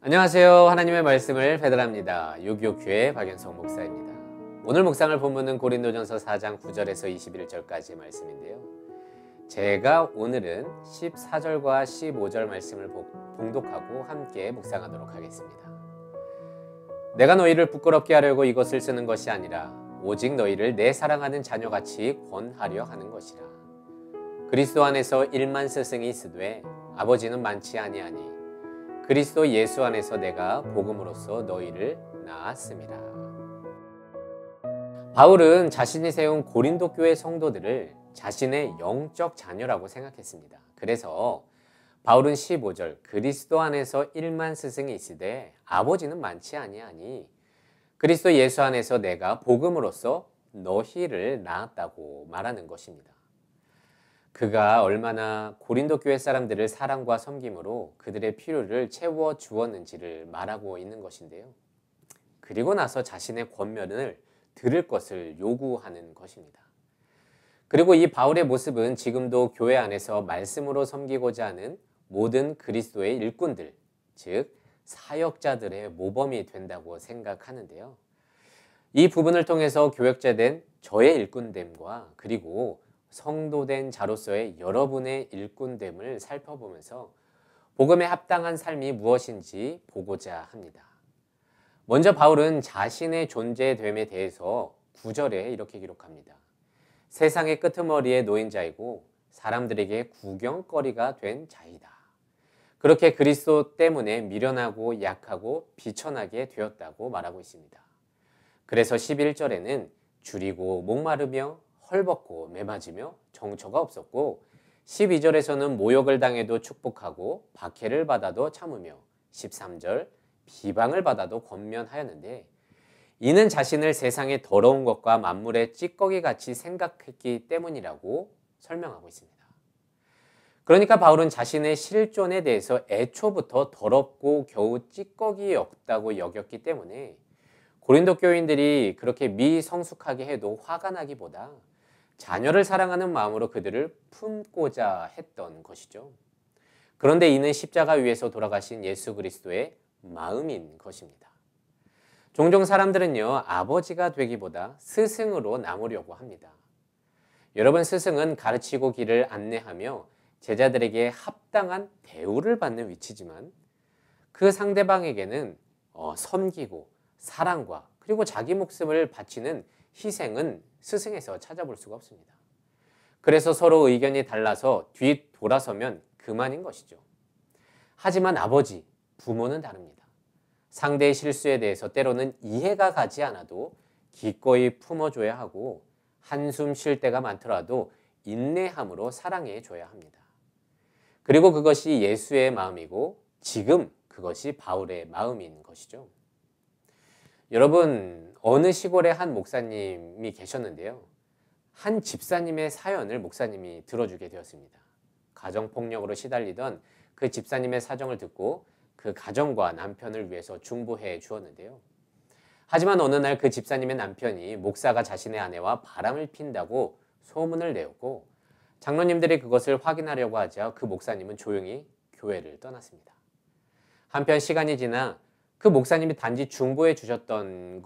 안녕하세요. 하나님의 말씀을 배달합니다. 요교교회 박연성 목사입니다. 오늘 묵상을 본문은 고린도전서 4장 9절에서 21절까지의 말씀인데요. 제가 오늘은 14절과 15절 말씀을 봉독하고 함께 묵상하도록 하겠습니다. 내가 너희를 부끄럽게 하려고 이것을 쓰는 것이 아니라 오직 너희를 내 사랑하는 자녀같이 권하려 하는 것이라. 그리스도 안에서 1만 스승이 있으되 아버지는 많지 아니하니 그리스도 예수 안에서 내가 복음으로써 너희를 낳았음이라. 바울은 자신이 세운 고린도 교회 성도들을 자신의 영적 자녀라고 생각했습니다. 그래서 바울은 15절 그리스도 안에서 1만 스승이 있으되 아버지는 많지 아니하니 그리스도 예수 안에서 내가 복음으로써 너희를 낳았다고 말하는 것입니다. 그가 얼마나 고린도 교회 사람들을 사랑과 섬김으로 그들의 필요를 채워 주었는지를 말하고 있는 것인데요. 그리고 나서 자신의 권면을 들을 것을 요구하는 것입니다. 그리고 이 바울의 모습은 지금도 교회 안에서 말씀으로 섬기고자 하는 모든 그리스도의 일꾼들, 즉 사역자들의 모범이 된다고 생각하는데요. 이 부분을 통해서 교역자된 저의 일꾼됨과 그리고 성도된 자로서의 여러분의 일꾼됨을 살펴보면서 복음에 합당한 삶이 무엇인지 보고자 합니다. 먼저 바울은 자신의 존재됨에 대해서 9절에 이렇게 기록합니다. 세상의 끄트머리에 놓인 자이고 사람들에게 구경거리가 된 자이다. 그렇게 그리스도 때문에 미련하고 약하고 비천하게 되었다고 말하고 있습니다. 그래서 11절에는 줄이고 목마르며 헐벗고 매맞으며 정처가 없었고 12절에서는 모욕을 당해도 축복하고 박해를 받아도 참으며 13절 비방을 받아도 권면하였는데 이는 자신을 세상의 더러운 것과 만물의 찌꺼기같이 생각했기 때문이라고 설명하고 있습니다. 그러니까 바울은 자신의 실존에 대해서 애초부터 더럽고 겨우 찌꺼기였다고 여겼기 때문에 고린도 교인들이 그렇게 미성숙하게 해도 화가 나기보다 자녀를 사랑하는 마음으로 그들을 품고자 했던 것이죠. 그런데 이는 십자가 위에서 돌아가신 예수 그리스도의 마음인 것입니다. 종종 사람들은요, 아버지가 되기보다 스승으로 남으려고 합니다. 여러분, 스승은 가르치고 길을 안내하며 제자들에게 합당한 대우를 받는 위치지만 그 상대방에게는 섬기고 사랑과 그리고 자기 목숨을 바치는 희생은 스승에서 찾아볼 수가 없습니다. 그래서 서로 의견이 달라서 뒤돌아서면 그만인 것이죠. 하지만 아버지, 부모는 다릅니다. 상대의 실수에 대해서 때로는 이해가 가지 않아도 기꺼이 품어줘야 하고 한숨 쉴 때가 많더라도 인내함으로 사랑해 줘야 합니다. 그리고 그것이 예수의 마음이고 지금 그것이 바울의 마음인 것이죠. 여러분, 어느 시골에 한 목사님이 계셨는데요. 한 집사님의 사연을 목사님이 들어주게 되었습니다. 가정폭력으로 시달리던 그 집사님의 사정을 듣고 그 가정과 남편을 위해서 중보해 주었는데요. 하지만 어느 날 그 집사님의 남편이 목사가 자신의 아내와 바람을 핀다고 소문을 내었고 장로님들이 그것을 확인하려고 하자 그 목사님은 조용히 교회를 떠났습니다. 한편 시간이 지나 그 목사님이 단지 중보해 주셨던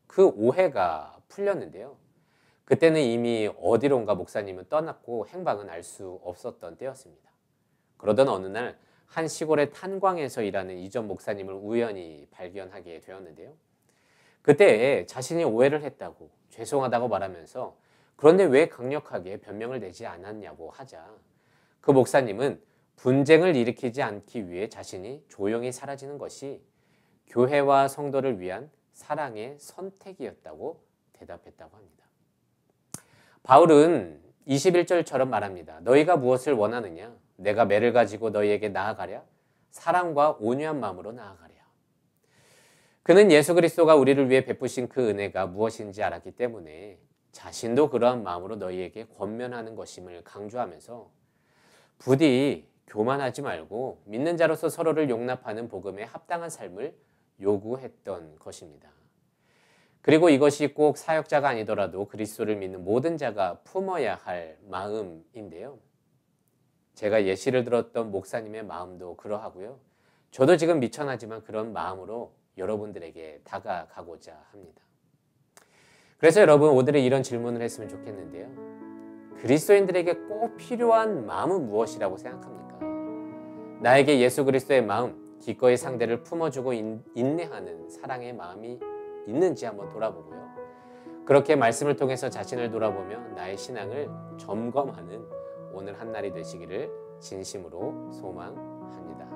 그 오해가 풀렸는데요. 그때는 이미 어디론가 목사님은 떠났고 행방은 알 수 없었던 때였습니다. 그러던 어느 날 한 시골의 탄광에서 일하는 이전 목사님을 우연히 발견하게 되었는데요. 그때 자신이 오해를 했다고 죄송하다고 말하면서 그런데 왜 강력하게 변명을 내지 않았냐고 하자 그 목사님은 분쟁을 일으키지 않기 위해 자신이 조용히 사라지는 것이 교회와 성도를 위한 사랑의 선택이었다고 대답했다고 합니다. 바울은 21절처럼 말합니다. 너희가 무엇을 원하느냐? 내가 매를 가지고 너희에게 나아가랴? 사랑과 온유한 마음으로 나아가랴. 그는 예수 그리스도가 우리를 위해 베푸신 그 은혜가 무엇인지 알았기 때문에 자신도 그러한 마음으로 너희에게 권면하는 것임을 강조하면서 부디 교만하지 말고 믿는 자로서 서로를 용납하는 복음에 합당한 삶을 요구했던 것입니다. 그리고 이것이 꼭 사역자가 아니더라도 그리스도를 믿는 모든 자가 품어야 할 마음인데요. 제가 예시를 들었던 목사님의 마음도 그러하고요. 저도 지금 미천하지만 그런 마음으로 여러분들에게 다가가고자 합니다. 그래서 여러분 오늘은 이런 질문을 했으면 좋겠는데요. 그리스도인들에게 꼭 필요한 마음은 무엇이라고 생각합니까? 나에게 예수 그리스도의 마음, 기꺼이 상대를 품어주고 인내하는 사랑의 마음이 있는지 한번 돌아보고요. 그렇게 말씀을 통해서 자신을 돌아보며 나의 신앙을 점검하는 오늘 한날이 되시기를 진심으로 소망합니다.